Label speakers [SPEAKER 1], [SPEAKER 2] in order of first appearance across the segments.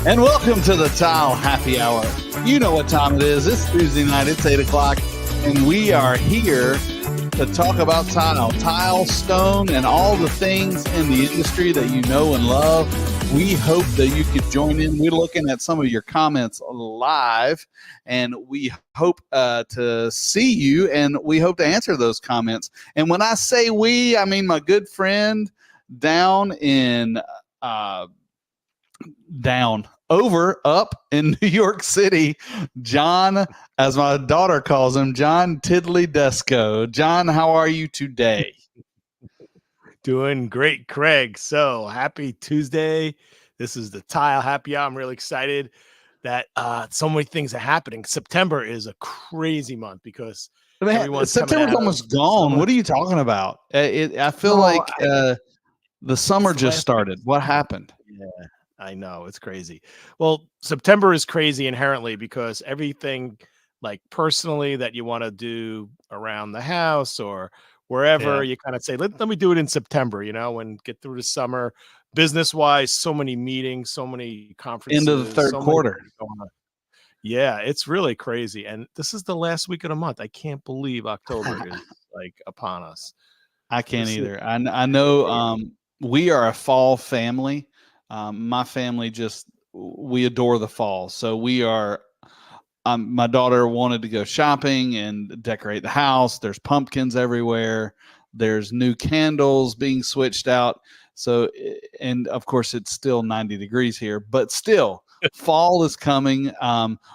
[SPEAKER 1] And welcome to the Tile Happy Hour. You know what time it is. It's Tuesday night. It's 8 o'clock. And we are here to talk about tile, stone, and all the things in the industry that you know and love. We hope that you could join in. We're looking at some of your comments live, and we hope to see you, and we hope to answer those comments. And when I say we, I mean my good friend down in up in New York City, John, as my daughter calls him, John Tiddly Desco. John, how are you today?
[SPEAKER 2] Doing great, Craig. So happy Tuesday. This is the Tile Happy Hour. I'm really excited that so many things are happening. September is a crazy month because
[SPEAKER 1] September's almost gone. What are you talking about? I feel like the summer just started. What happened?
[SPEAKER 2] Yeah, I know. It's crazy. Well, September is crazy inherently because everything like personally that you want to do around the house or wherever, you kind of say, let me do it in September, and get through the summer. Business wise, so many meetings, so many conferences.
[SPEAKER 1] Into the third quarter.
[SPEAKER 2] Yeah, it's really crazy. And this is the last week of the month. I can't believe October is like upon us.
[SPEAKER 1] I can't either. I know we are a fall family. My family we adore the fall. So we are, my daughter wanted to go shopping and decorate the house. There's pumpkins everywhere. There's new candles being switched out. So, and of course it's still 90 degrees here, but still fall is coming.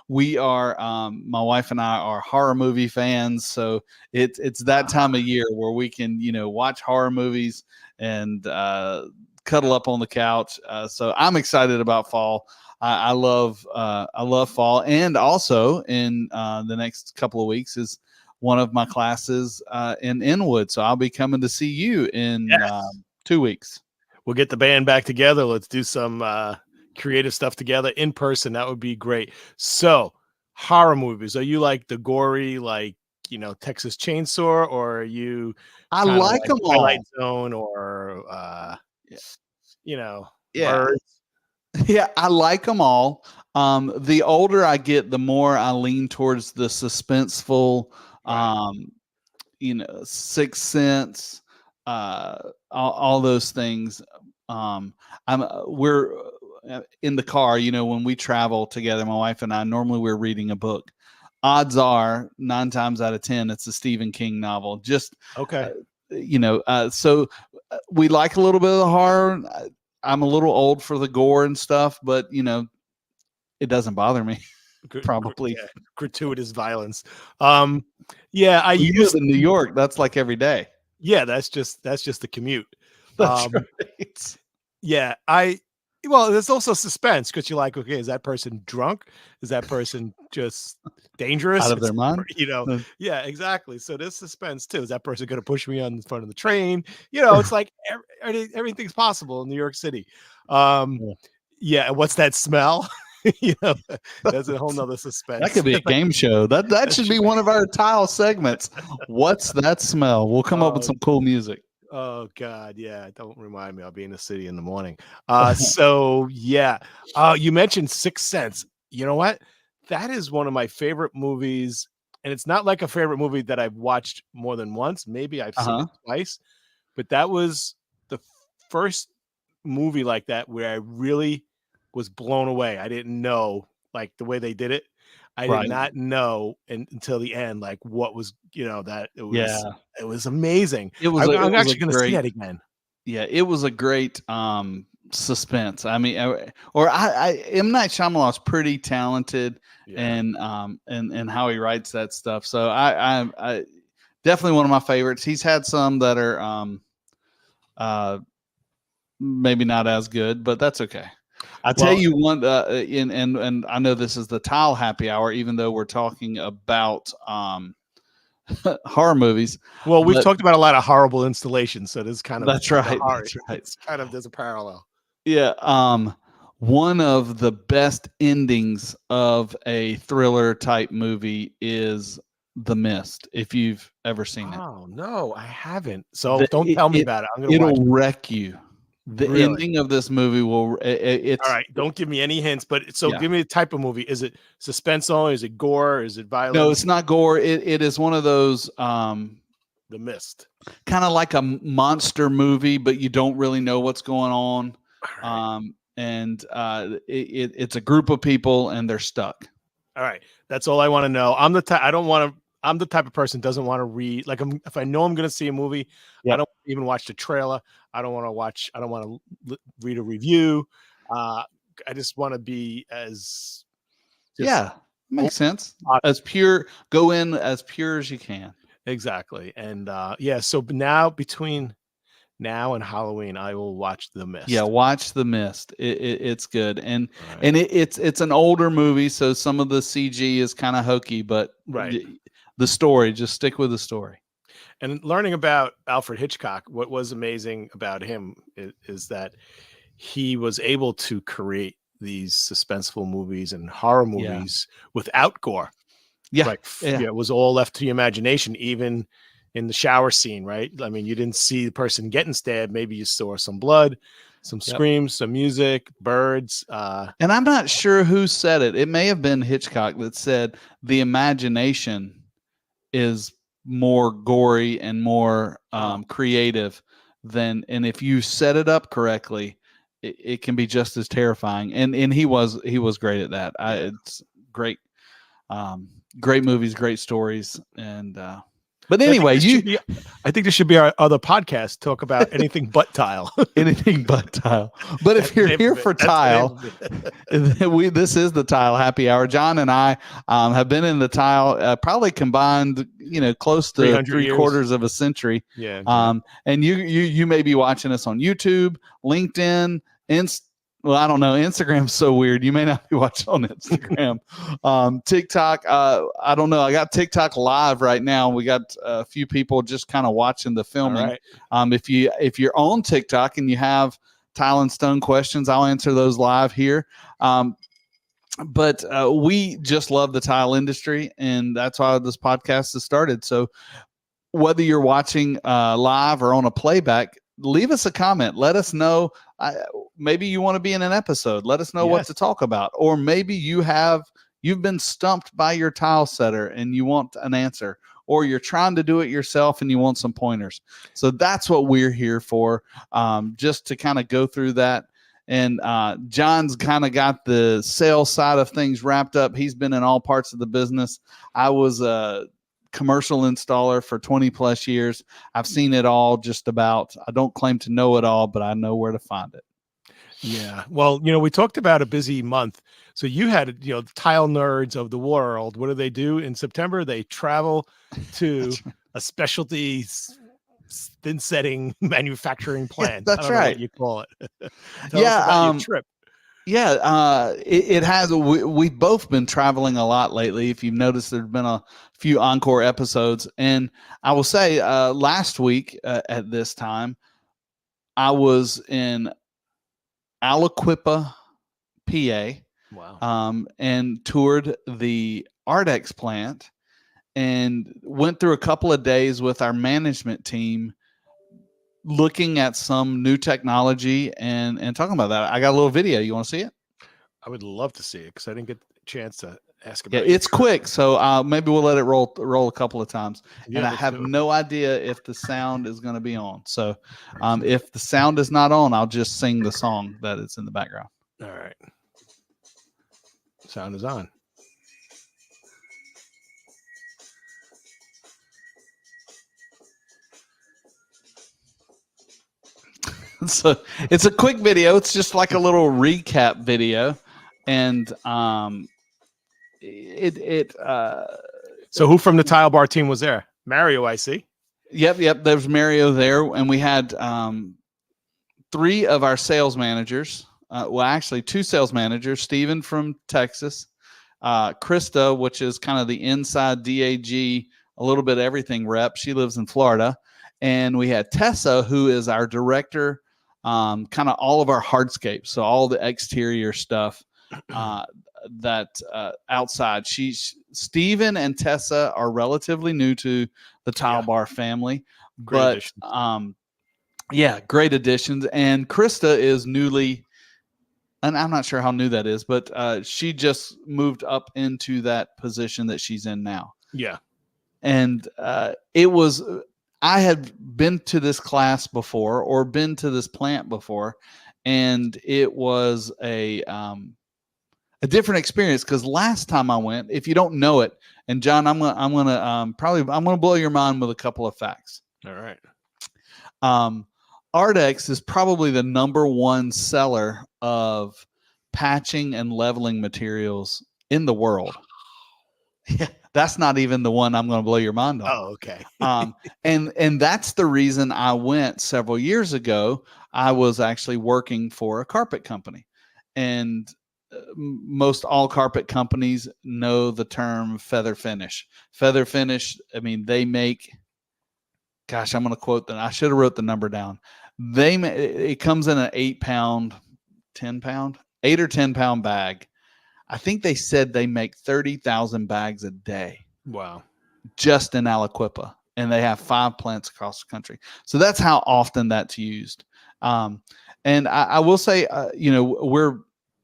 [SPEAKER 1] We are, my wife and I are horror movie fans. So it's that time of year where we can, watch horror movies and, cuddle up on the couch. So I'm excited about fall. I love fall. And also in the next couple of weeks is one of my classes in Inwood. So I'll be coming to see you in 2 weeks.
[SPEAKER 2] We'll get the band back together. Let's do some creative stuff together in person. That would be great. So horror movies, are you like the gory, Texas Chainsaw, or are you
[SPEAKER 1] I like them all.
[SPEAKER 2] Twilight Zone or Birds?
[SPEAKER 1] Yeah, I like them all. The older I get, the more I lean towards the suspenseful, Sixth Sense, all those things. We're in the car, when we travel together, my wife and I, normally we're reading a book. Odds are 9 times out of 10, it's a Stephen King novel. Just
[SPEAKER 2] okay.
[SPEAKER 1] So we like a little bit of the horror. I'm a little old for the gore and stuff, but it doesn't bother me. Probably
[SPEAKER 2] gratuitous violence.
[SPEAKER 1] I use in New York. That's like every day.
[SPEAKER 2] Yeah, that's just the commute.
[SPEAKER 1] That's right.
[SPEAKER 2] Yeah, there's also suspense because you're like, okay, is that person drunk? Is that person just dangerous?
[SPEAKER 1] Out of their mind?
[SPEAKER 2] Yeah, exactly. So there's suspense too. Is that person going to push me on the front of the train? It's like everything's possible in New York City. Yeah, what's that smell? That's a whole nother suspense.
[SPEAKER 1] That could be a game show. That should be one of our tile segments. What's that smell? We'll come up with some cool music.
[SPEAKER 2] Oh God, yeah. Don't remind me. I'll be in the city in the morning. You mentioned Sixth Sense. You know what? That is one of my favorite movies, and it's not like a favorite movie that I've watched more than once. Maybe I've seen it twice, but that was the first movie like that where I really was blown away. I didn't know like the way they did it. I did not know until the end, like what was, that it was, it was amazing. I'm actually going to see that again.
[SPEAKER 1] Yeah. It was a great, suspense. I mean, M. Night Shyamalan's pretty talented and how he writes that stuff. So I definitely one of my favorites. He's had some that are, maybe not as good, but that's okay. I tell you one, and I know this is the Tile Happy Hour, even though we're talking about horror movies.
[SPEAKER 2] Well, we've talked about a lot of horrible installations, so this kind of
[SPEAKER 1] that's right.
[SPEAKER 2] It's kind of there's a parallel.
[SPEAKER 1] Yeah. One of the best endings of a thriller type movie is The Mist. If you've ever seen it.
[SPEAKER 2] Oh no, I haven't. So don't tell me about it. I'm gonna
[SPEAKER 1] it'll wreck you. The
[SPEAKER 2] Really?
[SPEAKER 1] ending of this movie will
[SPEAKER 2] All right, don't give me any hints, but
[SPEAKER 1] Yeah.
[SPEAKER 2] give me the type of movie. Is it suspense only? Is it gore? Is it violence?
[SPEAKER 1] No, it's not gore. It is one of those
[SPEAKER 2] The Mist.
[SPEAKER 1] kind of like a monster movie, but you don't really know what's going on.
[SPEAKER 2] Right.
[SPEAKER 1] It's a group of people and they're stuck.
[SPEAKER 2] All right, that's all I want to know. I'm the type of person doesn't want to read. Like, if I know I'm going to see a movie,
[SPEAKER 1] Yep.
[SPEAKER 2] I don't even watch the trailer. I don't want to read a review. I just want to be as
[SPEAKER 1] makes sense. As pure, go in as pure as you can.
[SPEAKER 2] Exactly. And so now between now and Halloween, I will watch The Mist.
[SPEAKER 1] Yeah, watch The Mist. It's good. And it's an older movie, so some of the CG is kind of hokey, but the story, just stick with the story.
[SPEAKER 2] And learning about Alfred Hitchcock, what was amazing about him is that he was able to create these suspenseful movies and horror movies without gore.
[SPEAKER 1] Yeah.
[SPEAKER 2] It was all left to your imagination, even in the shower scene, right? I mean, you didn't see the person getting stabbed. Maybe you saw some blood, some screams, some music, birds.
[SPEAKER 1] And I'm not sure who said it. It may have been Hitchcock that said the imagination is more gory and more creative than, and if you set it up correctly, it can be just as terrifying. And he was great at that. It's great. Great movies, great stories. And but anyway,
[SPEAKER 2] I think this should be our other podcast. Talk about anything but tile.
[SPEAKER 1] Anything but tile. But if you're here for tile, this is the Tile Happy Hour. John and I have been in the tile probably combined, close to 3/4 of a century.
[SPEAKER 2] Yeah.
[SPEAKER 1] And you may be watching us on YouTube, LinkedIn, well, I don't know. Instagram's so weird. You may not be watching on Instagram. TikTok. I don't know. I got TikTok live right now. We got a few people just kind of watching the filming. Right. If you're on TikTok and you have Tile and Stone questions, I'll answer those live here. But we just love the tile industry, and that's why this podcast has started. So whether you're watching live or on a playback, leave us a comment. Let us know. Maybe you want to be in an episode. Let us know what to talk about. Or maybe you've been stumped by your tile setter and you want an answer, or you're trying to do it yourself and you want some pointers. So that's what we're here for, just to kind of go through that. And John's kind of got the sales side of things wrapped up. He's been in all parts of the business. I was a commercial installer for 20 plus years. I've seen it all just about. I don't claim to know it all, but I know where to find it.
[SPEAKER 2] Yeah. Well, we talked about a busy month. So you had, tile nerds of the world. What do they do in September? They travel to a specialty thin setting manufacturing plant.
[SPEAKER 1] That's right.
[SPEAKER 2] What you call it.
[SPEAKER 1] Tell us about your trip. Yeah, it has. We've both been traveling a lot lately. If you've noticed, there's been a few encore episodes. And I will say last week at this time, I was in Aliquippa, PA, and toured the ARDEX plant and went through a couple of days with our management team looking at some new technology and talking about that. I got a little video. You want to see it?
[SPEAKER 2] I would love to see it because I didn't get a chance to ask about it.
[SPEAKER 1] It's quick, so maybe we'll let it roll a couple of times. And I have no idea if the sound is going to be on. So if the sound is not on, I'll just sing the song that is in the background.
[SPEAKER 2] All right. Sound is on.
[SPEAKER 1] So it's a quick video. It's just like a little recap video. And
[SPEAKER 2] so who from the Tile Bar team was there? Mario, I see.
[SPEAKER 1] Yep. There's Mario there. And we had 3 of our sales managers. Well, actually 2 sales managers, Steven from Texas, Krista, which is kind of the inside DAG, a little bit everything rep. She lives in Florida. And we had Tessa, who is our director, kind of all of our hardscapes. So all the exterior stuff that outside. Steven and Tessa are relatively new to the Tile Bar family, but Yeah, great additions. And Krista is newly, and I'm not sure how new that is, but she just moved up into that position that she's in now.
[SPEAKER 2] Yeah.
[SPEAKER 1] And it was, I had been to this class before or been to this plant before, and it was a different experience because last time I went, if you don't know it, and John, I'm gonna blow your mind with a couple of facts.
[SPEAKER 2] All right.
[SPEAKER 1] ARDEX is probably the #1 seller of patching and leveling materials in the world. Yeah, that's not even the one I'm going to blow your mind on.
[SPEAKER 2] Oh, okay.
[SPEAKER 1] And that's the reason I went several years ago. I was actually working for a carpet company, and most all carpet companies know the term feather finish. Feather finish. I mean, they make. Gosh, I'm going to quote that. I should have wrote the number down. It comes in an 8-pound, 10-pound, 8 or 10-pound bag. I think they said they make 30,000 bags a day.
[SPEAKER 2] Wow.
[SPEAKER 1] Just in Aliquippa. And they have 5 plants across the country. So that's how often that's used. And I will say, we're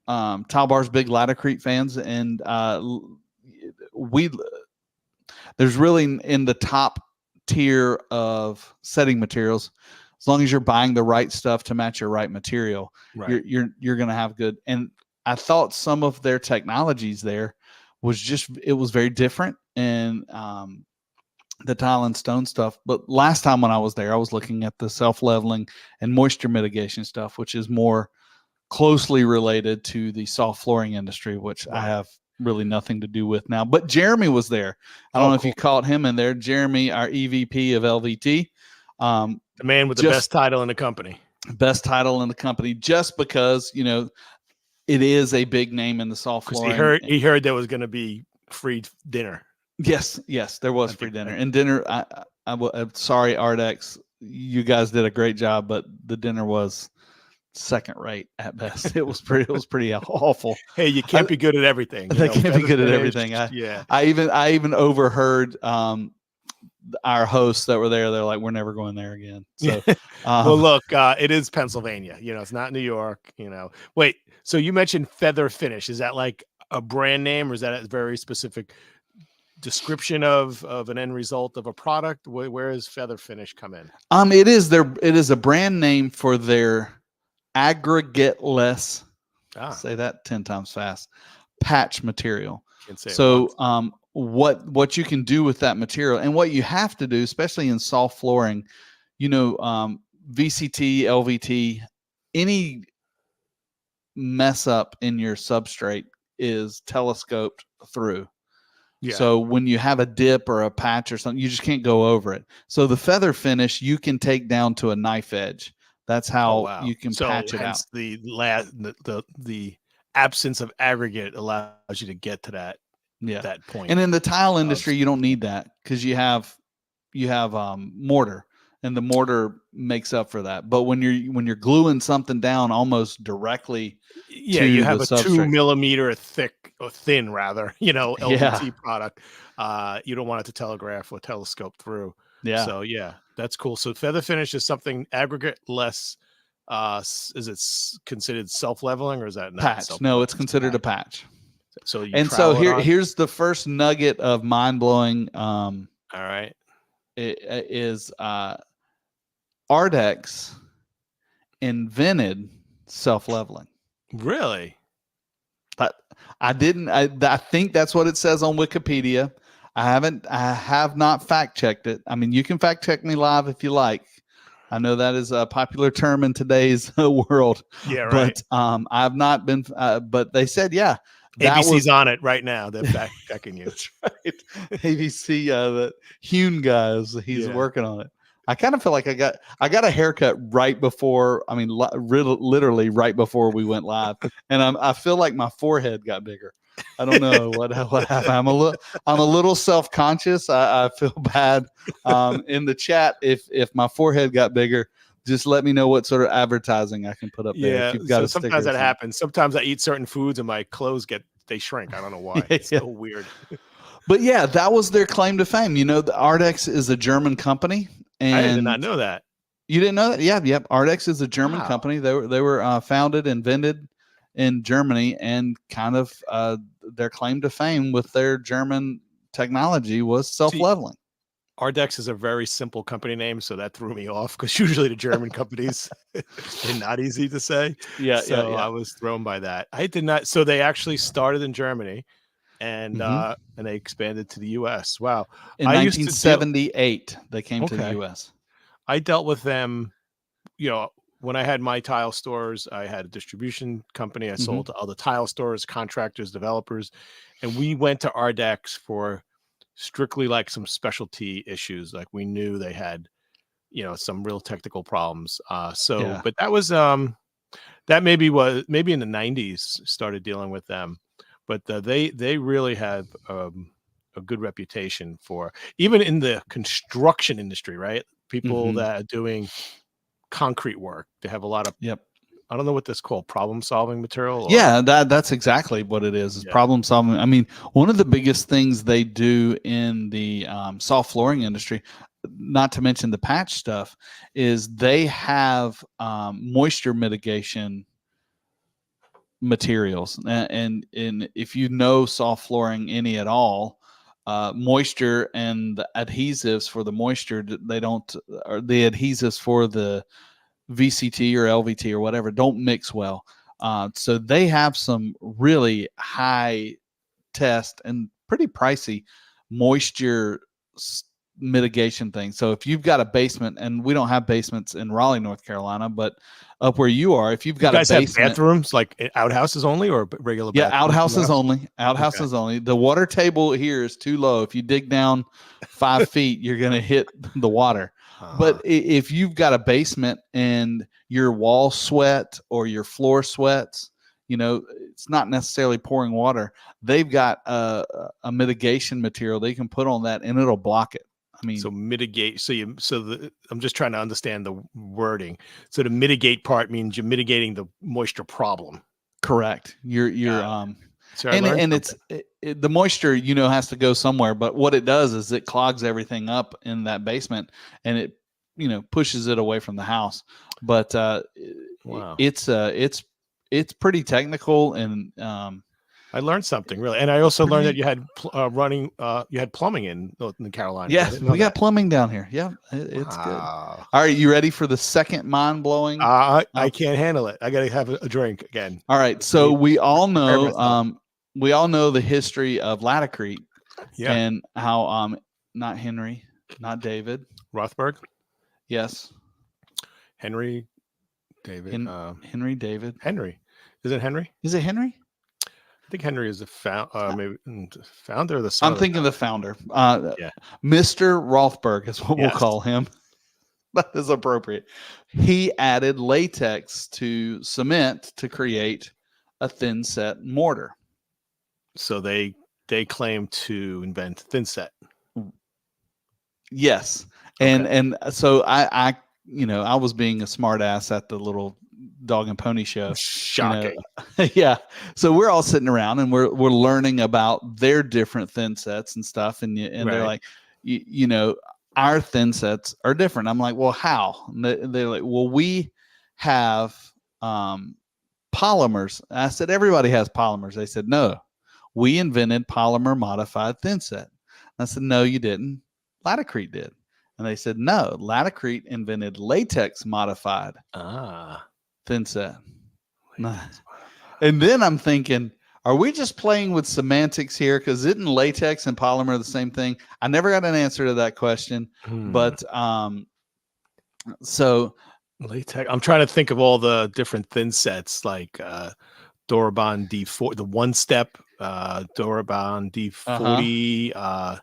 [SPEAKER 1] Tile Bar's big Latticrete fans. And there's really in the top tier of setting materials, as long as you're buying the right stuff to match your right material,
[SPEAKER 2] right.
[SPEAKER 1] you're going to have good. And I thought some of their technologies there it was very different in the tile and stone stuff. But last time when I was there, I was looking at the self-leveling and moisture mitigation stuff, which is more closely related to the soft flooring industry, which I have really nothing to do with now. But Jeremy was there. I don't know if you caught him in there. Jeremy, our EVP of LVT.
[SPEAKER 2] The man with the best title in the company.
[SPEAKER 1] Best title in the company, just because, it is a big name in the soft flooring.
[SPEAKER 2] He heard there was going to be free dinner.
[SPEAKER 1] Yes, there was free dinner. And dinner, I'm sorry, ARDEX, you guys did a great job, but the dinner was second rate at best. It was pretty awful.
[SPEAKER 2] Hey, you can't be good at everything.
[SPEAKER 1] They can't be good at everything. I even overheard our hosts that were there. They're like, we're never going there again. So,
[SPEAKER 2] well, look, it is Pennsylvania. It's not New York. Wait. So you mentioned feather finish. Is that like a brand name, or is that a very specific description of an end result of a product? Where does feather finish come in?
[SPEAKER 1] It is a brand name for their aggregate-less. Say that 10 times fast. Patch material. So what you can do with that material, and what you have to do, especially in soft flooring, VCT, LVT, any mess up in your substrate is telescoped through. Yeah. So when you have a dip or a patch or something, you just can't go over it. So the feather finish you can take down to a knife edge. That's how you can patch it out.
[SPEAKER 2] The absence of aggregate allows you to get to that point.
[SPEAKER 1] And in the tile industry, you don't need that because you have mortar, and the mortar makes up for that. But when you're gluing something down almost directly,
[SPEAKER 2] you have a 2 millimeter thick or thin rather, LVT product. You don't want it to telegraph or telescope through. Yeah. So that's cool. So feather finish is something aggregate less. Is it considered self-leveling, or is that not
[SPEAKER 1] patch? No, it's considered a patch.
[SPEAKER 2] So
[SPEAKER 1] here's the first nugget of mind-blowing.
[SPEAKER 2] All right.
[SPEAKER 1] It is ARDEX invented self-leveling.
[SPEAKER 2] Really?
[SPEAKER 1] But I think that's what it says on Wikipedia. I have not fact checked it. I mean, you can fact check me live if you like. I know that is a popular term in today's world.
[SPEAKER 2] Yeah, right.
[SPEAKER 1] But I've not been. But they said,
[SPEAKER 2] ABC's on it right now. They're fact checking you.
[SPEAKER 1] That's right. ABC, the Hune guys, he's working on it. I kind of feel like I got a haircut right before. I mean, literally right before we went live, and I feel like my forehead got bigger. I don't know what happened. I'm a little self-conscious. I feel bad. In the chat, if my forehead got bigger, just let me know what sort of advertising I can put up there. If you've got
[SPEAKER 2] so sometimes that happens. Sometimes I eat certain foods and my clothes they shrink. I don't know why. It's so weird.
[SPEAKER 1] But that was their claim to fame. The ARDEX is a German company. And
[SPEAKER 2] I did not know that.
[SPEAKER 1] You didn't know that? Yeah, yep. ARDEX is a German
[SPEAKER 2] Wow.
[SPEAKER 1] company. They were founded, invented in Germany, and kind of their claim to fame with their German technology was
[SPEAKER 2] See,
[SPEAKER 1] self-leveling.
[SPEAKER 2] ARDEX is a very simple company name, so that threw me off because usually the German companies they're not easy to say.
[SPEAKER 1] Yeah, yeah,
[SPEAKER 2] So I
[SPEAKER 1] yeah.
[SPEAKER 2] was thrown by that. I did not. So they actually started in Germany
[SPEAKER 1] Hmm.
[SPEAKER 2] and they expanded to the US. Wow.
[SPEAKER 1] In
[SPEAKER 2] I used to deal
[SPEAKER 1] 1978, they came to the
[SPEAKER 2] okay.
[SPEAKER 1] U.S.
[SPEAKER 2] I dealt with them, you know, when I had my tile stores, I had a distribution company. I
[SPEAKER 1] Hmm.
[SPEAKER 2] sold to other tile stores, contractors, developers, and we went to Ardex for strictly like some specialty issues. Like we knew they had, you know, some real technical problems. So,
[SPEAKER 1] Yeah.
[SPEAKER 2] but that was that maybe was maybe in the '90s started dealing with them, but they really had a good reputation for even in the construction industry, right? People
[SPEAKER 1] Hmm.
[SPEAKER 2] that are doing concrete work. They have a lot of
[SPEAKER 1] Yep.
[SPEAKER 2] I don't know what this called problem solving material or
[SPEAKER 1] Yeah, that's exactly what it is
[SPEAKER 2] yeah.
[SPEAKER 1] problem solving. I mean, one of the biggest things they do in the soft flooring industry, not to mention the patch stuff, is they have moisture mitigation materials. And if you know soft flooring any at all, moisture and the adhesives for the moisture, they don't, or the adhesives for the VCT or LVT or whatever don't mix well. So they have some really high test and pretty pricey moisture mitigation things. So if you've got a basement, and we don't have basements in Raleigh, North Carolina, but up where you are, if you've
[SPEAKER 2] You
[SPEAKER 1] got a
[SPEAKER 2] guys have
[SPEAKER 1] basement,
[SPEAKER 2] bathrooms like outhouses only or regular
[SPEAKER 1] yeah,
[SPEAKER 2] bathrooms in the
[SPEAKER 1] outhouses
[SPEAKER 2] house?
[SPEAKER 1] only.
[SPEAKER 2] Okay.
[SPEAKER 1] Outhouses only. The water table here is too low. If you dig down 5 feet, you're going to hit the water. But
[SPEAKER 2] Uh-huh.
[SPEAKER 1] if you've got a basement and your wall sweat or your floor sweats, it's not necessarily pouring water. They've got a mitigation material they can put on that, and it'll block it. I mean,
[SPEAKER 2] So mitigate. I'm just trying to understand the wording. So the mitigate part means you're mitigating the moisture problem.
[SPEAKER 1] correct. You're
[SPEAKER 2] Got it. So I learned
[SPEAKER 1] and
[SPEAKER 2] something.
[SPEAKER 1] the moisture, has to go somewhere. But what it does is it clogs everything up in that basement, and it pushes it away from the house. But
[SPEAKER 2] Wow.
[SPEAKER 1] it's pretty technical, and
[SPEAKER 2] I learned something really, and I
[SPEAKER 1] it's
[SPEAKER 2] also
[SPEAKER 1] pretty
[SPEAKER 2] learned that
[SPEAKER 1] neat.
[SPEAKER 2] you had you had plumbing in the Carolinas. I
[SPEAKER 1] Yes,
[SPEAKER 2] didn't know
[SPEAKER 1] we got
[SPEAKER 2] that.
[SPEAKER 1] plumbing down here. Yeah, it's good.
[SPEAKER 2] Wow.
[SPEAKER 1] All right, you ready for the second mind blowing?
[SPEAKER 2] I can't handle it. I got to have a drink again.
[SPEAKER 1] All right,
[SPEAKER 2] I
[SPEAKER 1] so
[SPEAKER 2] need to prepare myself.
[SPEAKER 1] we all know the history of Laticrete,
[SPEAKER 2] Yeah.
[SPEAKER 1] and how not Henry, not David.
[SPEAKER 2] Rothberg,
[SPEAKER 1] Yes,
[SPEAKER 2] Henry, David,
[SPEAKER 1] Henry David.
[SPEAKER 2] Henry. Is it Henry?
[SPEAKER 1] Is it Henry?
[SPEAKER 2] I think Henry is the maybe founder or the son
[SPEAKER 1] I'm
[SPEAKER 2] of the
[SPEAKER 1] thinking the founder.
[SPEAKER 2] yeah.
[SPEAKER 1] Mr. Rothberg is what we'll
[SPEAKER 2] Yes.
[SPEAKER 1] call him. That is appropriate. He added latex to cement to create a thin set mortar.
[SPEAKER 2] So they claim to invent thin set.
[SPEAKER 1] Yes.
[SPEAKER 2] Okay.
[SPEAKER 1] And so I I was being a smart ass at the little dog and pony show.
[SPEAKER 2] Shocking.
[SPEAKER 1] Yeah. So we're all sitting around, and we're learning about their different thin sets and stuff. And they're
[SPEAKER 2] Right.
[SPEAKER 1] like, our thin sets are different. I'm like, well, how? And they're like, well, we have polymers. I said, everybody has polymers. They said, no, we invented polymer modified thin set. I said, no, you didn't. Laticrete did. And they said, no, Laticrete invented latex modified thin set. And then I'm thinking, are we just playing with semantics here? Because isn't latex and polymer the same thing? I never got an answer to that question. But so
[SPEAKER 2] latex. I'm trying to think of all the different thin sets like Dorabond D4, the one step Dorabond D40,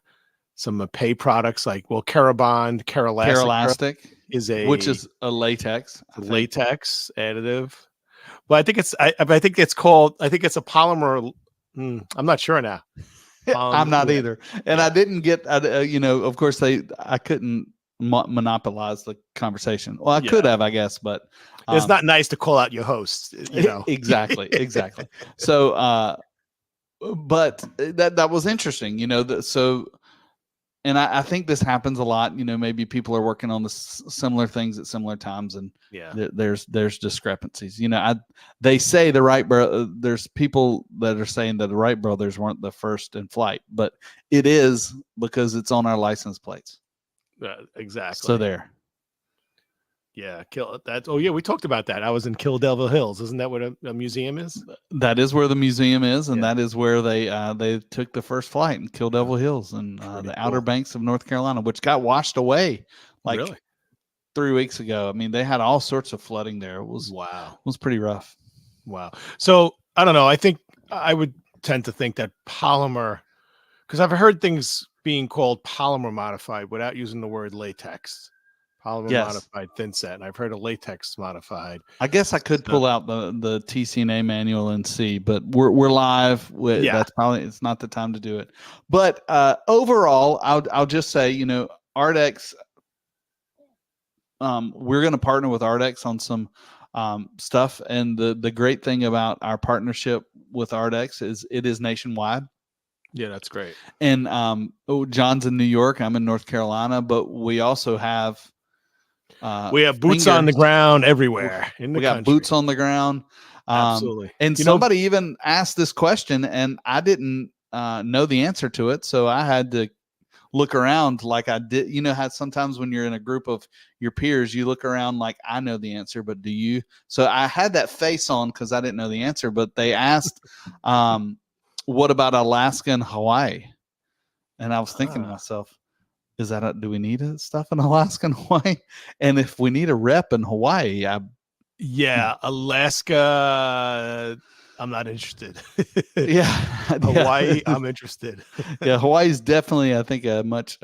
[SPEAKER 2] some pay products like Carabond,
[SPEAKER 1] Keralastic
[SPEAKER 2] is
[SPEAKER 1] which is a latex,
[SPEAKER 2] latex additive. Well, I think it's I think it's called I think it's a polymer. I'm not sure now.
[SPEAKER 1] I'm not either, and I didn't get. Of course, I couldn't monopolize the conversation. Well, I could have, I guess, but
[SPEAKER 2] it's not nice to call out your host.
[SPEAKER 1] Exactly. So, but that was interesting. So and I think this happens a lot. Maybe people are working on similar things at similar times, and
[SPEAKER 2] Yeah.
[SPEAKER 1] there's discrepancies. They say there's people that are saying that the Wright brothers weren't the first in flight, but it is, because it's on our license plates.
[SPEAKER 2] Exactly.
[SPEAKER 1] So there.
[SPEAKER 2] Yeah, Oh yeah, we talked about that. I was in Kill Devil Hills. Isn't that what a museum is?
[SPEAKER 1] That is where the museum is, and that is where they took the first flight in Kill Devil Hills and the Outer Banks of North Carolina, which got washed away
[SPEAKER 2] really
[SPEAKER 1] 3 weeks ago. I mean, they had all sorts of flooding there. It was pretty rough.
[SPEAKER 2] Wow. So I don't know. I think I would tend to think that polymer, because I've heard things being called polymer modified without using the word latex. Polymer modified thin set, and I've heard of latex modified.
[SPEAKER 1] I guess I could pull out the TCNA manual and see, but we're live. That's probably, it's not the time to do it. But overall, I'll just say, ARDEX. We're going to partner with ARDEX on some stuff, and the great thing about our partnership with ARDEX is it is nationwide.
[SPEAKER 2] Yeah, that's great.
[SPEAKER 1] And John's in New York, I'm in North Carolina, but we also have
[SPEAKER 2] boots on the ground everywhere in the country.
[SPEAKER 1] Got boots on the ground.
[SPEAKER 2] Absolutely.
[SPEAKER 1] And somebody even asked this question, and I didn't know the answer to it, so I had to look around like I did. How sometimes when you're in a group of your peers, you look around like, I know the answer, but do you? So I had that face on because I didn't know the answer, but they asked, what about Alaska and Hawaii? And I was thinking to myself, do we need stuff in Alaska and Hawaii? And if we need a rep in Hawaii,
[SPEAKER 2] Alaska, I'm not interested.
[SPEAKER 1] Hawaii,
[SPEAKER 2] I'm interested.
[SPEAKER 1] Hawaii's definitely, I think, a much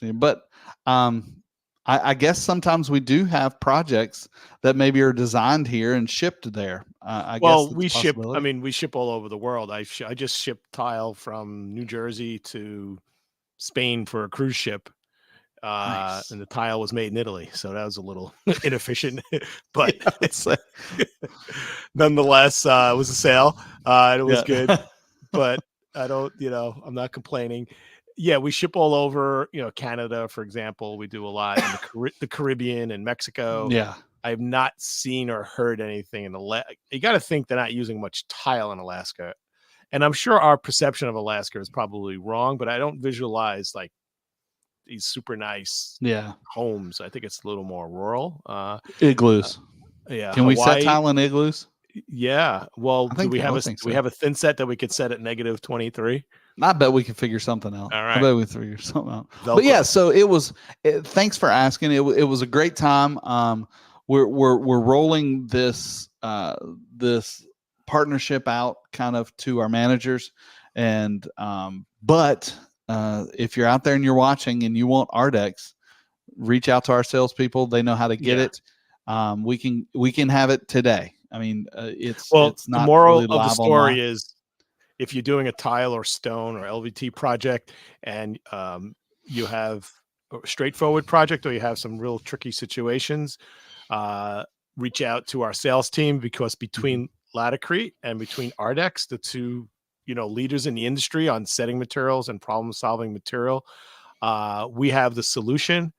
[SPEAKER 1] needed. But I guess sometimes we do have projects that maybe are designed here and shipped there. I guess
[SPEAKER 2] we ship. I mean, we ship all over the world. I just shipped tile from New Jersey to Spain for a cruise ship.
[SPEAKER 1] Nice.
[SPEAKER 2] And the tile was made in Italy, so that was a little inefficient, but nonetheless, it was a sale. And it was good, but I'm not complaining. Yeah, we ship all over, Canada, for example. We do a lot in the Caribbean and Mexico.
[SPEAKER 1] Yeah.
[SPEAKER 2] I've not seen or heard anything in Alaska. You got to think they're not using much tile in Alaska. And I'm sure our perception of Alaska is probably wrong, but I don't visualize like these super nice homes. I think it's a little more rural.
[SPEAKER 1] Igloos.
[SPEAKER 2] Can
[SPEAKER 1] Hawaii, we set tile in igloos?
[SPEAKER 2] Yeah. Well, do we have a thin set that we could set at -23?
[SPEAKER 1] I bet we can figure something out.
[SPEAKER 2] All right.
[SPEAKER 1] I bet we can figure something out. But yeah, so thanks for asking. It was a great time. We're rolling this partnership out kind of to our managers, and but if you're out there and you're watching and you want ARDEX, reach out to our salespeople. They know how to get it. We can have it today. I mean, it's not
[SPEAKER 2] the moral
[SPEAKER 1] really
[SPEAKER 2] of the story is, if you're doing a tile or stone or LVT project and you have a straightforward project or you have some real tricky situations, reach out to our sales team, because between Laticrete and between ARDEX, the two leaders in the industry on setting materials and problem solving material, we have the solution.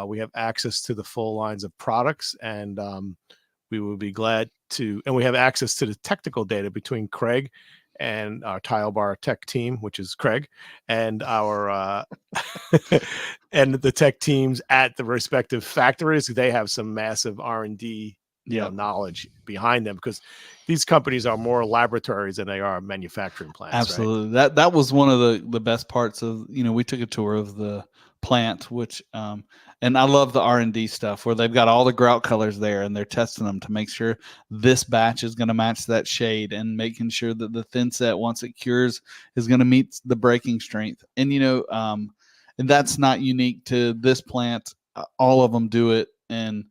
[SPEAKER 2] We have access to the full lines of products, and we will be glad to, and we have access to the technical data between Craig and our Tile Bar tech team, which is Craig, and our and the tech teams at the respective factories. They have some massive R&D knowledge behind them, because these companies are more laboratories than they are manufacturing plants.
[SPEAKER 1] Absolutely. Right? That was one of the best parts of, we took a tour of the plant, which and I love the R&D stuff where they've got all the grout colors there and they're testing them to make sure this batch is going to match that shade, and making sure that the thin set, once it cures, is going to meet the breaking strength. And and that's not unique to this plant. All of them do it, and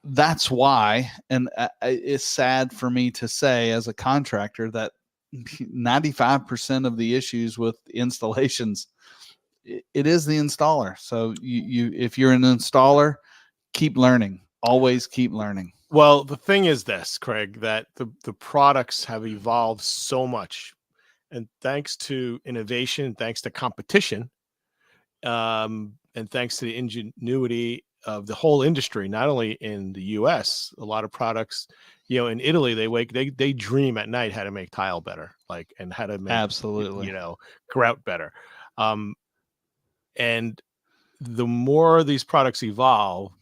[SPEAKER 1] that's why. And it's sad for me to say, as a contractor, that 95% of the issues with installations, it is the installer. So if you're an installer, keep learning. Always keep learning.
[SPEAKER 2] Well, the thing is this, Craig, that the products have evolved so much, and thanks to innovation, thanks to competition, And thanks to the ingenuity of the whole industry, not only in the US, a lot of products, in Italy, they dream at night how to make tile better, and how to make,
[SPEAKER 1] absolutely,
[SPEAKER 2] grout better. And the more these products evolve,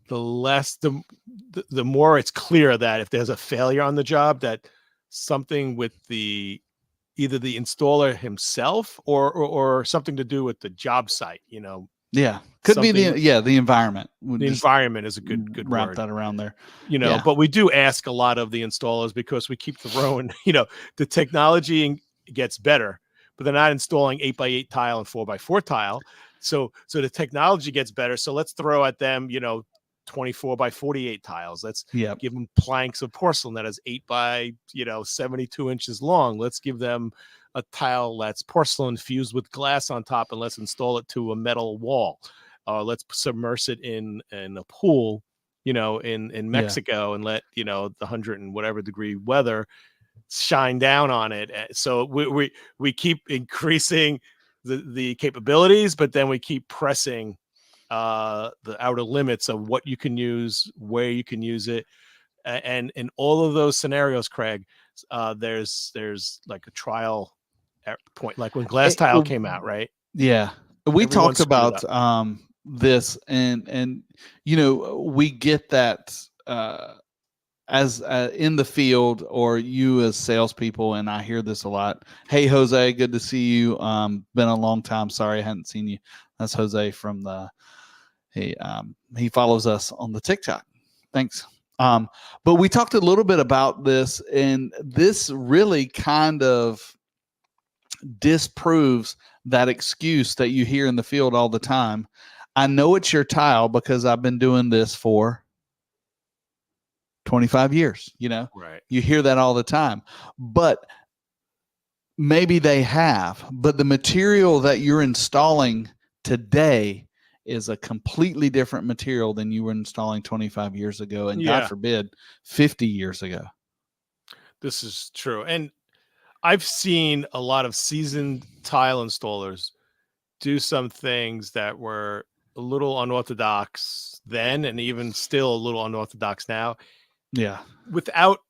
[SPEAKER 2] the more it's clear that if there's a failure on the job, that something with either the installer himself or something to do with the job site,
[SPEAKER 1] Yeah, could be the environment.
[SPEAKER 2] The environment is a good
[SPEAKER 1] wrap
[SPEAKER 2] word.
[SPEAKER 1] that around there.
[SPEAKER 2] But we do ask a lot of the installers because we keep throwing, the technology gets better, but they're not installing 8x8 tile and 4x4 tile. So the technology gets better. So let's throw at them, 24x48 tiles. Let's give them planks of porcelain that is 8 by 72 inches long. Let's give them a tile that's porcelain fused with glass on top, and let's install it to a metal wall. Let's submerge it in a pool, in Mexico, and let the 100 and whatever degree weather shine down on it. So we keep increasing the capabilities, but then we keep pressing the outer limits of what you can use, where you can use it, and in all of those scenarios, Craig, there's like a trial point, like when glass tile came out, right?
[SPEAKER 1] Yeah, we talked about this, and we get that as in the field, or you as salespeople, and I hear this a lot. Hey, Jose, good to see you. Been a long time. Sorry I hadn't seen you. That's Jose from he follows us on the TikTok. Thanks. But we talked a little bit about this, and this really kind of disproves that excuse that you hear in the field all the time. I know it's your tile because I've been doing this for 25 years.
[SPEAKER 2] Right.
[SPEAKER 1] You hear that all the time, but maybe they have, but the material that you're installing today is a completely different material than you were installing 25 years ago. And God forbid, 50 years ago.
[SPEAKER 2] This is true. And I've seen a lot of seasoned tile installers do some things that were a little unorthodox then, and even still a little unorthodox now.
[SPEAKER 1] Yeah.
[SPEAKER 2] Without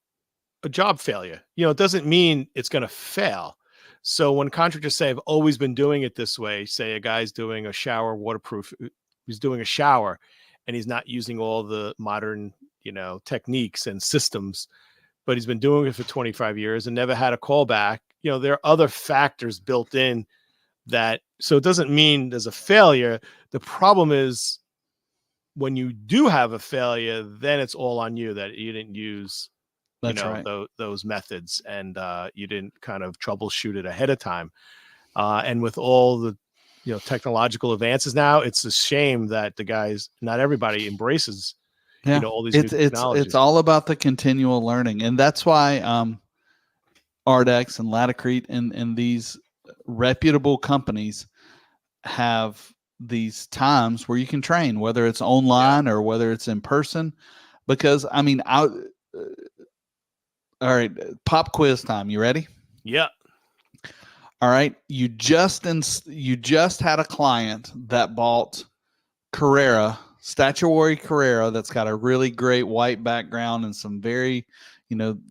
[SPEAKER 2] a job failure. It doesn't mean it's going to fail. So when contractors say, I've always been doing it this way, say a guy's doing a shower waterproof, he's doing a shower and he's not using all the modern, techniques and systems, but he's been doing it for 25 years and never had a callback. There are other factors built in so it doesn't mean there's a failure. The problem is when you do have a failure, then it's all on you that you didn't use, those methods, and you didn't kind of troubleshoot it ahead of time. And with all the, technological advances now, it's a shame that not everybody embraces, all these new technologies.
[SPEAKER 1] It's all about the continual learning. And that's why ARDEX and Laticrete and these reputable companies have these times where you can train, whether it's online or whether it's in person, because all right, pop quiz time. You ready?
[SPEAKER 2] Yeah.
[SPEAKER 1] All right. You just had a client that bought statuary Carrera, that's got a really great white background and some very,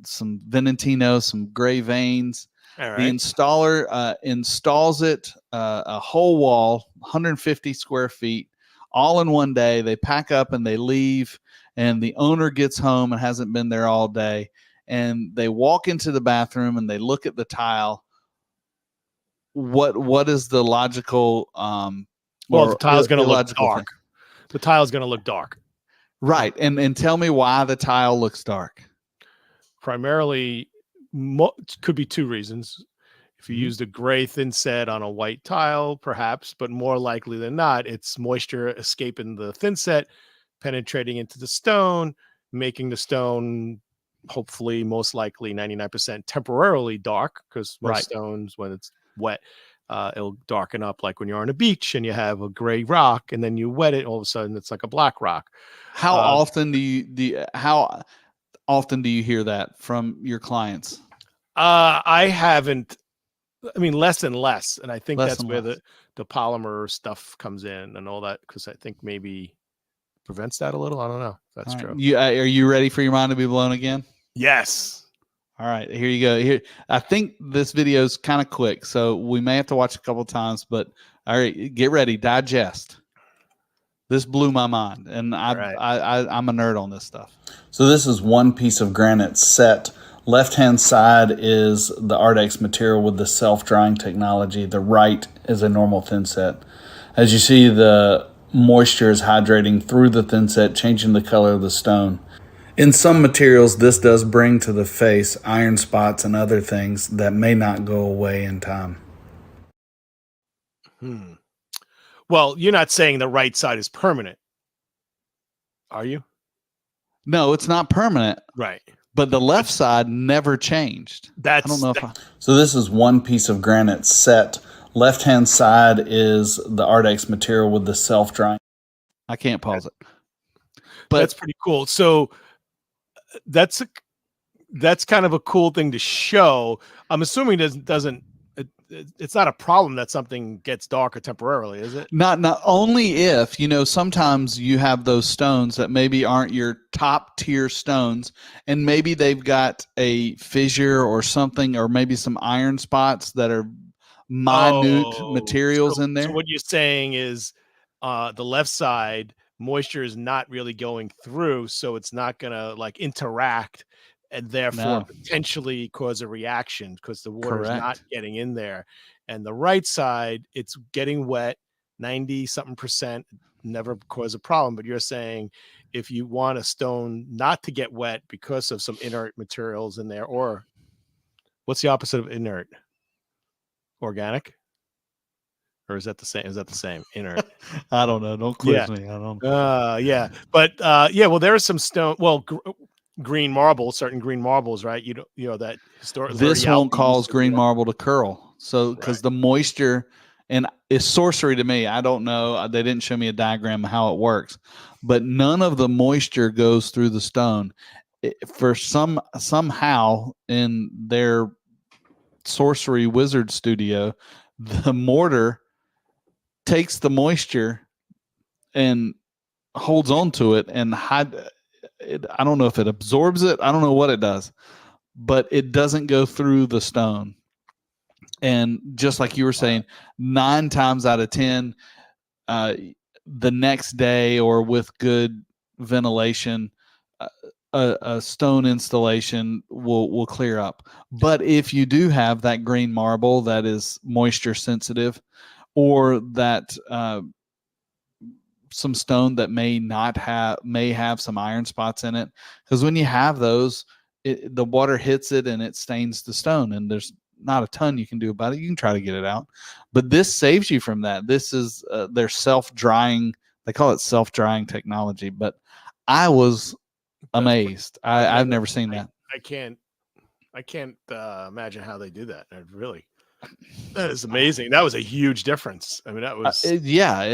[SPEAKER 1] some Venantino, some gray veins.
[SPEAKER 2] All right.
[SPEAKER 1] The installer installs it, a whole wall, 150 square feet, all in one day. They pack up and they leave, and the owner gets home and hasn't been there all day. And they walk into the bathroom and they look at the tile. What is the logical?
[SPEAKER 2] The tile's going to look dark. The tile's going to look dark.
[SPEAKER 1] Right. And tell me why the tile looks dark.
[SPEAKER 2] Primarily, could be two reasons. If you used a gray thin set on a white tile, perhaps, but more likely than not, it's moisture escaping the thin set, penetrating into the stone, making the stone hopefully, most likely 99% temporarily dark, because most stones, when it's wet, it'll darken up, like when you're on a beach and you have a gray rock and then you wet it, all of a sudden it's like a black rock.
[SPEAKER 1] How often do you hear that from your clients?
[SPEAKER 2] I haven't. Less and less, and I think that's where the polymer stuff comes in and all that, because I think maybe prevents that a little. I don't know if that's true.
[SPEAKER 1] Are you ready for your mind to be blown again?
[SPEAKER 2] Yes.
[SPEAKER 1] All right, here you go. Here, I think this video is kind of quick, so we may have to watch a couple times. But all right, get ready, digest. This blew my mind, and I'm a nerd on this stuff. So this is one piece of granite set. Left-hand side is the ARDEX material with the self-drying technology. The right is a normal thin set. As you see, the moisture is hydrating through the thin set, changing the color of the stone. In some materials, this does bring to the face iron spots and other things that may not go away in time.
[SPEAKER 2] Well, you're not saying the right side is permanent, are you?
[SPEAKER 1] No, it's not permanent.
[SPEAKER 2] Right.
[SPEAKER 1] But the left side never changed.
[SPEAKER 2] I don't know
[SPEAKER 1] So this is one piece of granite set. Left-hand side is the ARDEX material with the self-drying. I can't pause it.
[SPEAKER 2] But that's pretty cool. So that's kind of a cool thing to show. I'm assuming it's not a problem that something gets darker temporarily, is it?
[SPEAKER 1] Not only if, sometimes you have those stones that maybe aren't your top tier stones, and maybe they've got a fissure or something, or maybe some iron spots that are minute materials in there.
[SPEAKER 2] So what you're saying is the left side moisture is not really going through, so it's not gonna like interact and therefore potentially cause a reaction because the water is not getting in there. And the right side, it's getting wet, 90-something%, never cause a problem. But you're saying if you want a stone not to get wet because of some inert materials in there, or what's the opposite of inert? Organic? Or is that the same? Is that the same? Inert?
[SPEAKER 1] I don't know. Don't quiz me. I don't
[SPEAKER 2] know. Yeah. But well, there is some stone. Well, green marble, certain green marbles, right? You know that historically.
[SPEAKER 1] This won't cause green marble to curl. So because the moisture, and it's sorcery to me. I don't know. They didn't show me a diagram of how it works, but none of the moisture goes through the stone. For somehow in their sorcery wizard studio, the mortar takes the moisture and holds on to it and I don't know if it absorbs it. I don't know what it does, but it doesn't go through the stone. And just like you were saying, 9 times out of 10, the next day or with good ventilation, a stone installation will clear up. But if you do have that green marble that is moisture sensitive, or that some stone that may have some iron spots in it, because when you have those, the water hits it and it stains the stone, and there's not a ton you can do about it. You can try to get it out, but this saves you from that. This is their self-drying. They call it self-drying technology, but I was amazed. I've never seen that.
[SPEAKER 2] I can't imagine how they do that. That is amazing. That was a huge difference. I mean, that was
[SPEAKER 1] I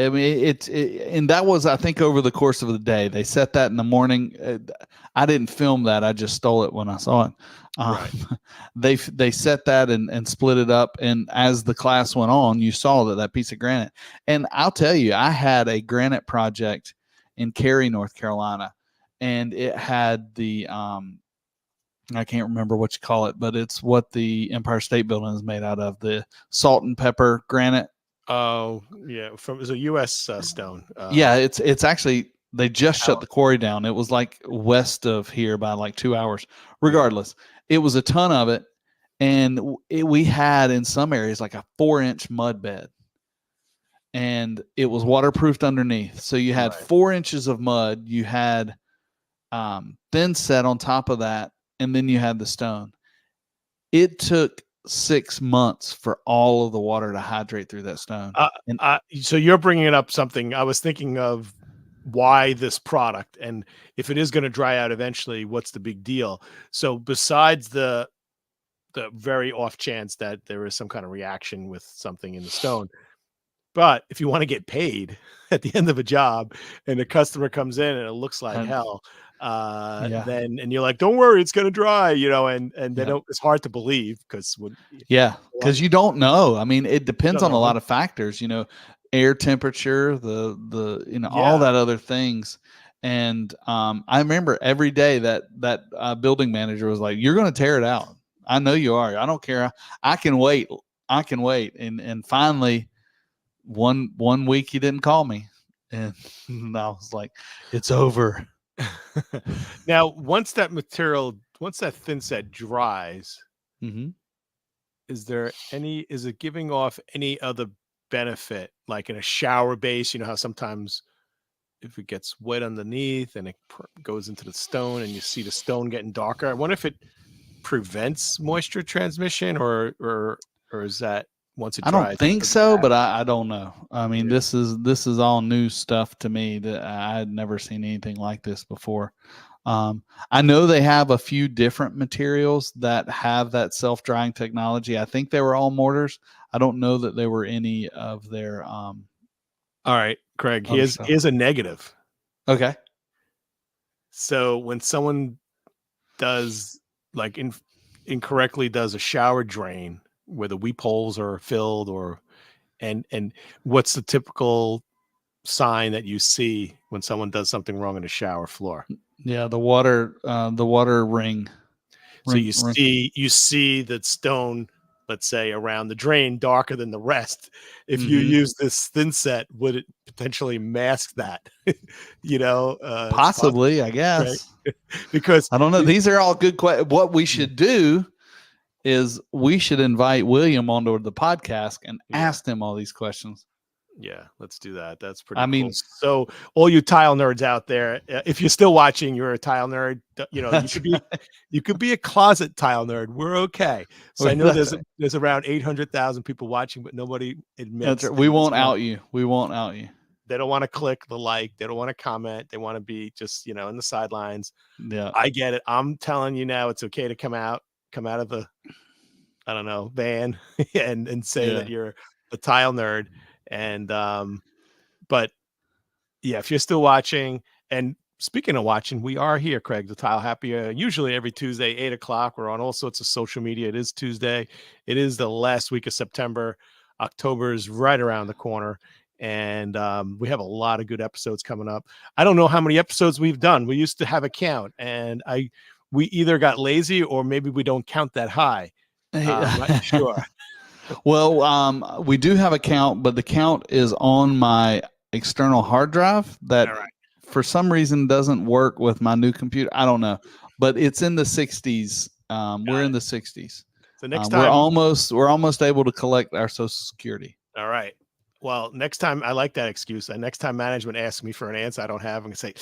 [SPEAKER 1] mean, and that was, I think, over the course of the day. They set that in the morning. I didn't film that. I just stole it when I saw it. They set that and split it up. And as the class went on, you saw that piece of granite. And I'll tell you, I had a granite project in Cary, North Carolina, and it had the I can't remember what you call it, but it's what the Empire State Building is made out of, the salt and pepper granite.
[SPEAKER 2] Oh, yeah. It was a U.S. stone.
[SPEAKER 1] Yeah, it's actually, they just shut the quarry down. It was like west of here by like 2 hours. Regardless, it was a ton of it. And we had in some areas like a 4-inch mud bed. And it was waterproofed underneath. So you had 4 inches of mud. You had thin set on top of that. And then you had the stone. It took 6 months for all of the water to hydrate through that stone.
[SPEAKER 2] So you're bringing up something I was thinking of, why this product, and if it is going to dry out eventually, what's the big deal? So besides the very off chance that there is some kind of reaction with something in the stone, But if you want to get paid at the end of a job and the customer comes in and it looks like
[SPEAKER 1] And
[SPEAKER 2] hell,
[SPEAKER 1] yeah,
[SPEAKER 2] then and you're like, don't worry, it's gonna dry, and they
[SPEAKER 1] yeah,
[SPEAKER 2] don't. It's hard to believe because when
[SPEAKER 1] yeah, because you don't know. I mean, it
[SPEAKER 2] you
[SPEAKER 1] depends
[SPEAKER 2] don't
[SPEAKER 1] on a
[SPEAKER 2] know,
[SPEAKER 1] lot of factors. Air temperature, all
[SPEAKER 2] yeah,
[SPEAKER 1] that other things. And I remember every day that building manager was like, "You're going to tear it out. I know you are. I don't care. I can wait. I can wait." And finally, one week he didn't call me, and I was like, "It's over."
[SPEAKER 2] now once that thin set dries,
[SPEAKER 1] Hmm.
[SPEAKER 2] is it giving off any other benefit, like in a shower base? You know how sometimes if it gets wet underneath and it goes into the stone and you see the stone getting darker. I wonder if it prevents moisture transmission, or is that once it
[SPEAKER 1] I don't
[SPEAKER 2] dries, it
[SPEAKER 1] think
[SPEAKER 2] doesn't
[SPEAKER 1] so, but
[SPEAKER 2] matter?
[SPEAKER 1] I don't know. I mean,
[SPEAKER 2] Yeah.
[SPEAKER 1] this is all new stuff to me that I had never seen anything like this before. I know they have a few different materials that have that self-drying technology. I think they were all mortars. I don't know that they were any of their
[SPEAKER 2] All right, Craig.
[SPEAKER 1] other
[SPEAKER 2] Here's
[SPEAKER 1] stuff.
[SPEAKER 2] here's a negative.
[SPEAKER 1] Okay.
[SPEAKER 2] So when someone does like incorrectly does a shower drain where the weep holes are filled, or and what's the typical sign that you see when someone does something wrong in a shower floor?
[SPEAKER 1] Yeah, the water ring.
[SPEAKER 2] So
[SPEAKER 1] Ring
[SPEAKER 2] you
[SPEAKER 1] ring.
[SPEAKER 2] see the stone, let's say around the drain, darker than the rest. If you
[SPEAKER 1] Mhm.
[SPEAKER 2] use this thin set, would it potentially mask that? It's possible,
[SPEAKER 1] Possibly, I
[SPEAKER 2] right?
[SPEAKER 1] guess.
[SPEAKER 2] Because
[SPEAKER 1] I don't know. These are all good questions. What we
[SPEAKER 2] yeah,
[SPEAKER 1] should do is we should invite William onto the podcast and
[SPEAKER 2] yeah,
[SPEAKER 1] ask him all these questions.
[SPEAKER 2] yeah, let's do that. That's
[SPEAKER 1] I
[SPEAKER 2] pretty cool.
[SPEAKER 1] mean,
[SPEAKER 2] So, all you tile nerds out there, if you're still watching, you're a tile nerd.
[SPEAKER 1] that's right.
[SPEAKER 2] You could be a closet tile nerd. We're okay. So I know
[SPEAKER 1] That's right.
[SPEAKER 2] there's around 800,000 people watching, but nobody
[SPEAKER 1] That's
[SPEAKER 2] admits
[SPEAKER 1] right.
[SPEAKER 2] they
[SPEAKER 1] We
[SPEAKER 2] just
[SPEAKER 1] won't
[SPEAKER 2] want
[SPEAKER 1] out you. We won't out you.
[SPEAKER 2] they don't want to click the like, they don't want to comment, they want to be just in the sidelines.
[SPEAKER 1] Yeah.
[SPEAKER 2] I get it. I'm telling you now, it's okay to come out of the I don't know van and say that
[SPEAKER 1] Yeah.
[SPEAKER 2] you're a tile nerd. And but yeah, if you're still watching, and speaking of watching, we are here, Craig, the Tile Happy, usually every Tuesday, 8 o'clock. We're on all sorts of social media. It is Tuesday. It is the last week of September. October is right around the corner. And we have a lot of good episodes coming up. I don't know how many episodes we've done. We used to have a count, and we either got lazy or maybe we don't count that high.
[SPEAKER 1] Hey,
[SPEAKER 2] I'm not sure.
[SPEAKER 1] well, we do have a count, but the count is on my external hard drive that
[SPEAKER 2] All right.
[SPEAKER 1] for some reason doesn't work with my new computer. I don't know, but it's in the 60s. We're
[SPEAKER 2] Got
[SPEAKER 1] in
[SPEAKER 2] it.
[SPEAKER 1] the 60s.
[SPEAKER 2] So next
[SPEAKER 1] We're
[SPEAKER 2] time,
[SPEAKER 1] almost able to collect our Social Security.
[SPEAKER 2] all right. Well, next time, I like that excuse. And next time management asks me for an answer I don't have, I'm gonna say,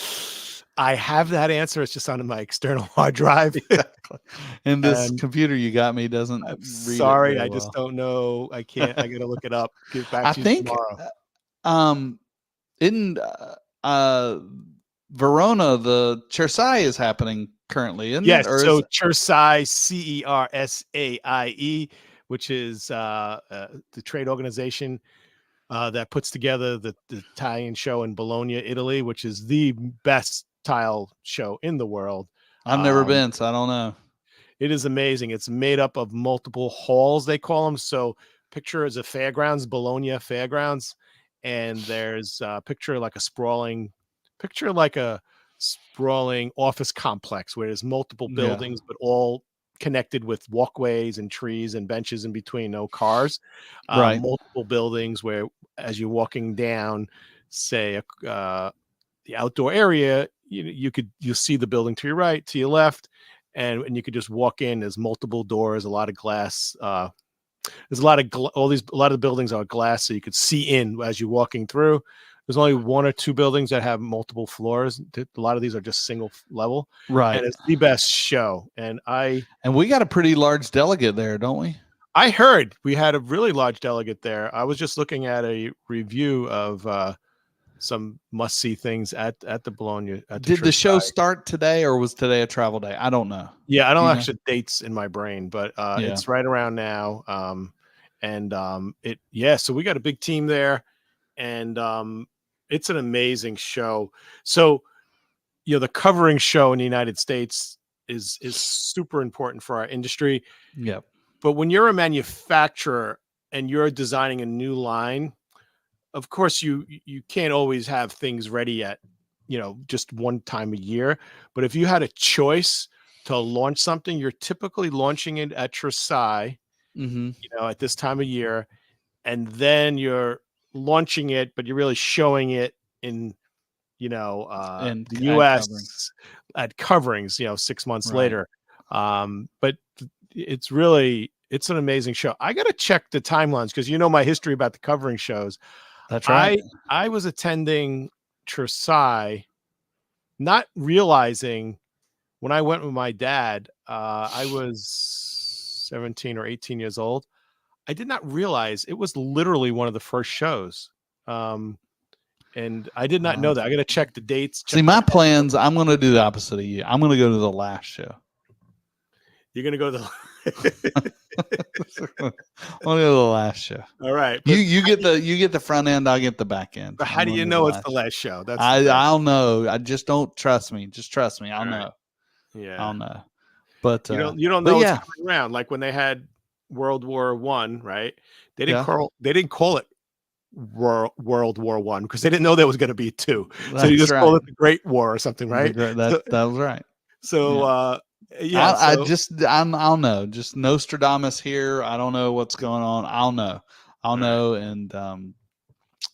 [SPEAKER 2] I have that answer. It's just on my external hard drive.
[SPEAKER 1] Exactly. And this
[SPEAKER 2] And
[SPEAKER 1] computer you got me doesn't
[SPEAKER 2] I'm
[SPEAKER 1] read it
[SPEAKER 2] sorry,
[SPEAKER 1] very
[SPEAKER 2] I just
[SPEAKER 1] well.
[SPEAKER 2] don't know. I can't. I gotta look it up. Get back
[SPEAKER 1] I
[SPEAKER 2] to you
[SPEAKER 1] think
[SPEAKER 2] tomorrow.
[SPEAKER 1] um in Verona the Chersai is happening currently, isn't
[SPEAKER 2] Yes.
[SPEAKER 1] it? Or is
[SPEAKER 2] So
[SPEAKER 1] it?
[SPEAKER 2] Chersai, CERSAIE, which is the trade organization that puts together the Italian show in Bologna, Italy, which is the best tile show in the world.
[SPEAKER 1] I've never
[SPEAKER 2] Um,
[SPEAKER 1] been, so I don't know.
[SPEAKER 2] It is amazing. It's made up of multiple halls, they call them. So picture as a fairgrounds, Bologna Fairgrounds, and there's a picture like a sprawling office complex where there's multiple
[SPEAKER 1] Yeah.
[SPEAKER 2] buildings, but all connected with walkways and trees and benches in between, no cars.
[SPEAKER 1] Right.
[SPEAKER 2] Multiple buildings where, as you're walking down, say, the outdoor area, you'll see the building to your right, to your left, and you could just walk in. There's multiple doors, a lot of glass. There's a lot of a lot of the buildings are glass, so you could see in as you're walking through. There's only one or two buildings that have multiple floors. A lot of these are just single level, and
[SPEAKER 1] Right.
[SPEAKER 2] it's the best show. And
[SPEAKER 1] And we got a pretty large delegate there, don't we?
[SPEAKER 2] I heard we had a really large delegate there. I was just looking at a review of some must see things at the Bologna at the
[SPEAKER 1] Did the
[SPEAKER 2] church
[SPEAKER 1] show
[SPEAKER 2] side.
[SPEAKER 1] start today or was today a travel day? I don't know.
[SPEAKER 2] Yeah, I
[SPEAKER 1] Do
[SPEAKER 2] don't
[SPEAKER 1] you know?
[SPEAKER 2] actually dates in my brain, but
[SPEAKER 1] Yeah.
[SPEAKER 2] it's right around now. So we got a big team there, and it's an amazing show. So, the covering show in the United States is super important for our industry.
[SPEAKER 1] Yep.
[SPEAKER 2] But when you're a manufacturer and you're designing a new line, of course you can't always have things ready at just one time a year. But if you had a choice to launch something, you're typically launching it at Trasai, at this time of year, and then you're launching it, but you're really showing it in
[SPEAKER 1] And
[SPEAKER 2] the
[SPEAKER 1] at coverings.
[SPEAKER 2] US at coverings 6 months
[SPEAKER 1] Right.
[SPEAKER 2] later. But it's an amazing show. I got to check the timelines because my history about the covering shows.
[SPEAKER 1] That's right.
[SPEAKER 2] I was attending Trasai, not realizing when I went with my dad, I was 17 or 18 years old. I did not realize it was literally one of the first shows. And I did not know that. I got to check the dates.
[SPEAKER 1] See, my plans, I'm going to do the opposite of you. I'm going to go to the last show.
[SPEAKER 2] You're going to go to the
[SPEAKER 1] I'm going to go to the last show.
[SPEAKER 2] All right.
[SPEAKER 1] You get the front end, I'll get the back end.
[SPEAKER 2] But how do you know it's the last show?
[SPEAKER 1] I'll know. I just don't trust me. Just trust me. I'll know.
[SPEAKER 2] Yeah.
[SPEAKER 1] I'll know. But
[SPEAKER 2] you don't know what's coming around. Like when they had World War I, right? They didn't call it World War I because they didn't know there was going to be two. So you just call it the Great War or something, right?
[SPEAKER 1] That was right.
[SPEAKER 2] So
[SPEAKER 1] I'll know. Just Nostradamus here. I don't know what's going on. I'll know. And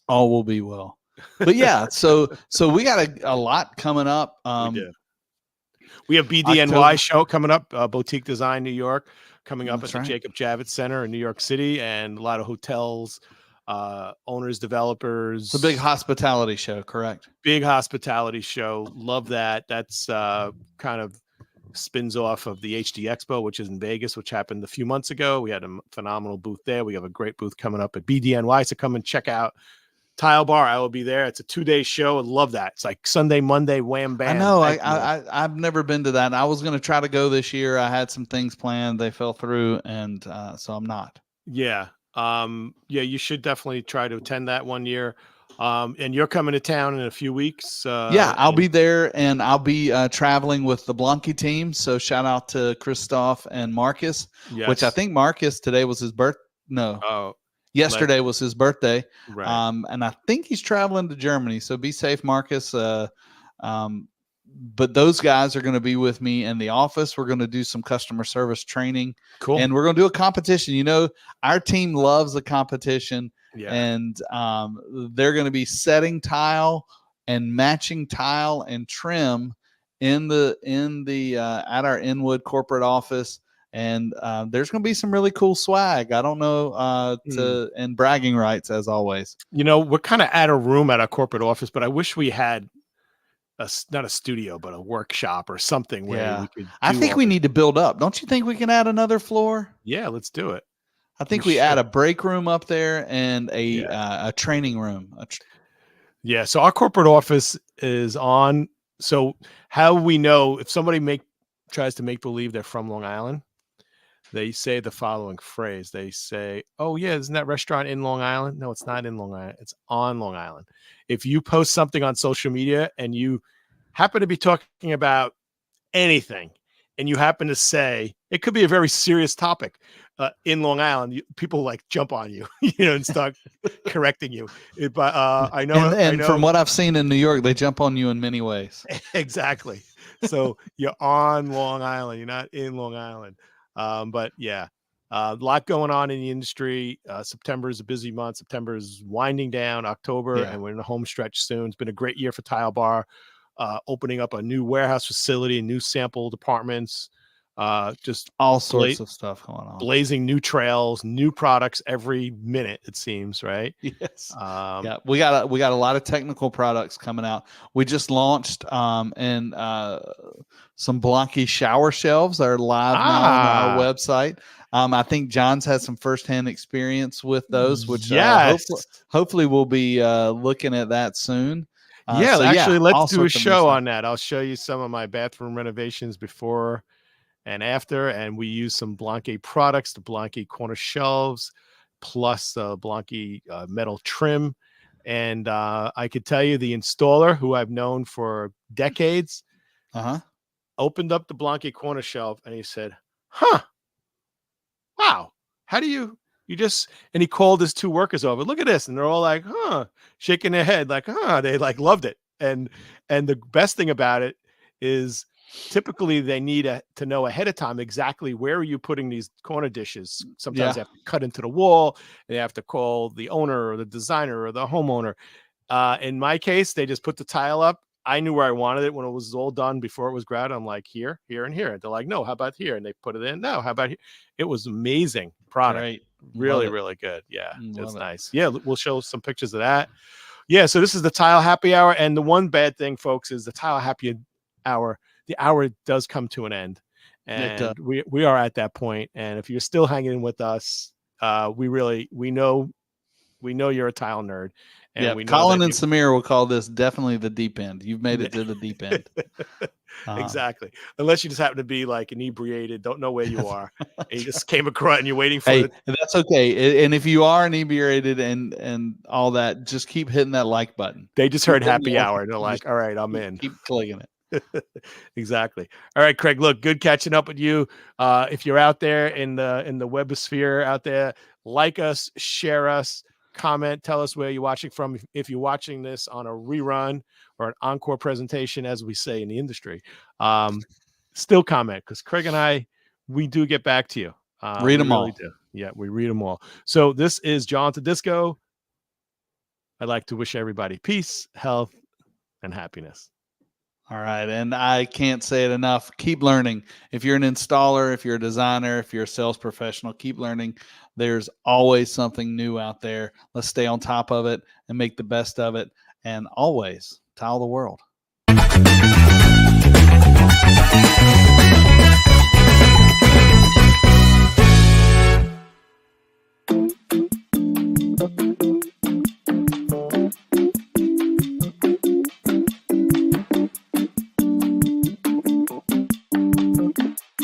[SPEAKER 1] all will be well. But yeah, so we got a lot coming up.
[SPEAKER 2] We have BDNY show coming up, Boutique Design New York, coming up at the Jacob Javits Center in New York City, and a lot of hotels, owners, developers.
[SPEAKER 1] It's a big hospitality show, correct?
[SPEAKER 2] Big hospitality show. Love that. That's kind of spins off of the HD Expo, which is in Vegas, which happened a few months ago. We had a phenomenal booth there. We have a great booth coming up at BDNY, so come and check out Tile Bar. I will be there. It's a 2-day show. I love that. It's like Sunday, Monday, wham, bam.
[SPEAKER 1] I know. I've never been to that. I was going to try to go this year. I had some things planned. They fell through, and so I'm not.
[SPEAKER 2] Yeah. You should definitely try to attend that one year. And you're coming to town in a few weeks.
[SPEAKER 1] I'll be there, and I'll be traveling with the Blanky team. So shout out to Christoph and Marcus, which I think Marcus today was his birth. No. Yesterday was his birthday.
[SPEAKER 2] Right.
[SPEAKER 1] And I think he's traveling to Germany. So be safe, Marcus. But those guys are going to be with me in the office. We're going to do some customer service training.
[SPEAKER 2] Cool.
[SPEAKER 1] And we're going to do a competition. Our team loves a competition.
[SPEAKER 2] Yeah.
[SPEAKER 1] And they're going to be setting tile and matching tile and trim in the at our Inwood corporate office. And there's going to be some really cool swag. I don't know and bragging rights as always.
[SPEAKER 2] We're kind of out of room at our corporate office, but I wish we had not a studio, but a workshop or something where we could.
[SPEAKER 1] I think we need to build up. Don't you think we can add another floor?
[SPEAKER 2] Yeah, let's do it.
[SPEAKER 1] I think we add a break room up there and a training room.
[SPEAKER 2] So our corporate office is on. So how we know if somebody tries to make believe they're from Long Island, they say the following phrase. They say, "Oh yeah, isn't that restaurant in Long Island?" No, it's not in Long Island. It's on Long Island. If you post something on social media and you happen to be talking about anything, and you happen to say it could be a very serious topic in Long Island, people jump on you, and start correcting you. But I know,
[SPEAKER 1] and from what I've seen in New York, they jump on you in many ways.
[SPEAKER 2] Exactly. So you're on Long Island. You're not in Long Island. But yeah, a lot going on in the industry. September is a busy month. September is winding down. October, and we're in the home stretch soon. It's been a great year for Tile Bar. Opening up a new warehouse facility, new sample departments, just
[SPEAKER 1] all sorts of stuff going on.
[SPEAKER 2] Blazing new trails, new products every minute, it seems, right?
[SPEAKER 1] Yes. We got a lot of technical products coming out. We just launched some Blanky shower shelves that are live now on our website. I think John's had some firsthand experience with those, which hopefully we'll be looking at that soon.
[SPEAKER 2] Let's do a show on that. I'll show you some of my bathroom renovations before and after, and we use some Blanky products, the Blanky corner shelves, plus the Blanky metal trim, And I could tell you the installer, who I've known for decades, opened up the Blanke corner shelf and he said, "Huh, wow, how do you just," and he called his 2 workers over, "Look at this." And they're all like, "Huh," shaking their head like, "Huh." They like loved it. And the best thing about it is typically they need to know ahead of time exactly where are you putting these corner dishes. Sometimes they have to cut into the wall. They have to call the owner or the designer or the homeowner. In my case, they just put the tile up. I knew where I wanted it when it was all done before it was grouted. I'm like, here, here, and here. They're like, "No, how about here?" And they put it in. "No, how about here?" It was amazing product.
[SPEAKER 1] Great.
[SPEAKER 2] Really, really good. Yeah, it's
[SPEAKER 1] Love it.
[SPEAKER 2] nice. Yeah, we'll show some pictures of that. Yeah, so this is the Tile Happy Hour. And the one bad thing, folks, is the Tile Happy Hour. The hour does come to an end. And we are at that point. And if you're still hanging in with us, we know you're a tile nerd. And we know
[SPEAKER 1] Colin and Samir will call this definitely the deep end. You've made it to the deep end.
[SPEAKER 2] Exactly. Unless you just happen to be like inebriated, don't know where you are, and you just came across and you're waiting for it.
[SPEAKER 1] That's okay. And if you are inebriated and all that, just keep hitting that like button.
[SPEAKER 2] They just heard happy hour. They're like, all right, I'm in.
[SPEAKER 1] Keep clicking it.
[SPEAKER 2] Exactly. All right, Craig, look, good catching up with you. If you're out there in the webosphere out there, like us, share us, comment, tell us where you're watching from. If you're watching this on a rerun or an encore presentation, as we say in the industry, still comment, because Craig and we do get back to you.
[SPEAKER 1] Read them all.
[SPEAKER 2] Do. Yeah, we read them all. So this is John to Disco. I'd like to wish everybody peace, health, and happiness.
[SPEAKER 1] All right. And I can't say it enough. Keep learning. If you're an installer, if you're a designer, if you're a sales professional, keep learning. There's always something new out there. Let's stay on top of it and make the best of it. And always tile the world.